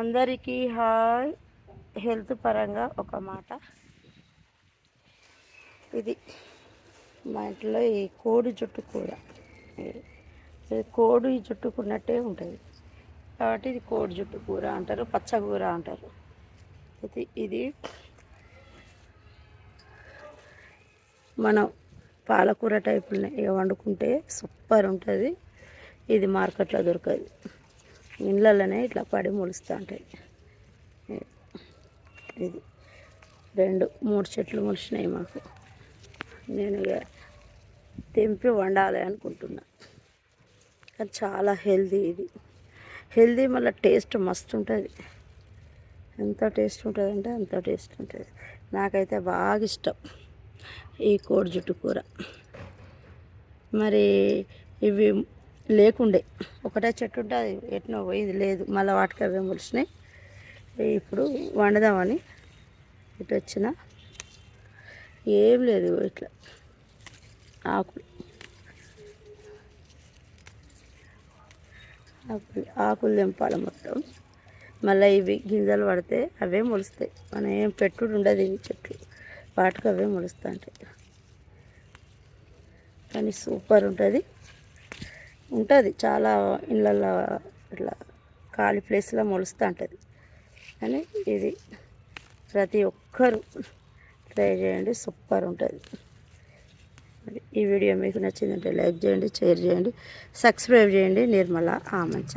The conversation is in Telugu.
అందరికీ హాయ్. హెల్త్ పరంగా ఒక మాట, ఇది మా ఇంట్లో ఈ కోడి జుట్టు కూర. కోడి జుట్టుకున్నట్టే ఉంటుంది కాబట్టి ఇది కోడి జుట్టు కూర అంటారు, పచ్చకూర అంటారు. ఇది మనం పాలకూర టైపులనే ఇక వండుకుంటే సూపర్ ఉంటుంది. ఇది మార్కెట్లో దొరకదు, ఇళ్ళలోనే ఇట్లా పడి మొలుస్తూ ఉంటాయి. ఇది 2-3 చెట్లు మొలిచినాయి మాకు. నేను ఇక తెంపి వండాలి అనుకుంటున్నా. కానీ చాలా హెల్దీ, ఇది హెల్దీ, మళ్ళీ టేస్ట్ మస్తు ఉంటుంది. ఎంత టేస్ట్ ఉంటుంది అంటే అంత టేస్ట్ ఉంటుంది. నాకైతే బాగా ఇష్టం ఈ కోడి జుట్టు కూర. మరి ఇవి లేకుండే ఒకటే చెట్టు ఉంటే అది ఎట్నో పోయింది, లేదు, మళ్ళీ వాటికి అవే మొలిచినాయి. ఇప్పుడు వండుదామని ఇటు వచ్చిన, ఏం లేదు, ఇట్లా ఆకులు తెంపాలి మొత్తం. మళ్ళీ ఇవి గింజలు పడితే అవే మొలుస్తాయి. మనం ఏం పెట్టుడు ఉండదు, ఇవి చెట్లు వాటికి అవే మొలుస్తూ ఉంటాయి. కానీ సూపర్ ఉంటుంది. చాలా ఇళ్ళల్లో ఇట్లా ఖాళీ ప్లేస్లో మొలుస్తూ ఉంటుంది. కానీ ఇది ప్రతి ఒక్కరూ ట్రై చేయండి, సూపర్ ఉంటుంది. ఈ వీడియో మీకు నచ్చిందంటే లైక్ చేయండి, షేర్ చేయండి, సబ్స్క్రైబ్ చేయండి. నిర్మల ఆమంచ.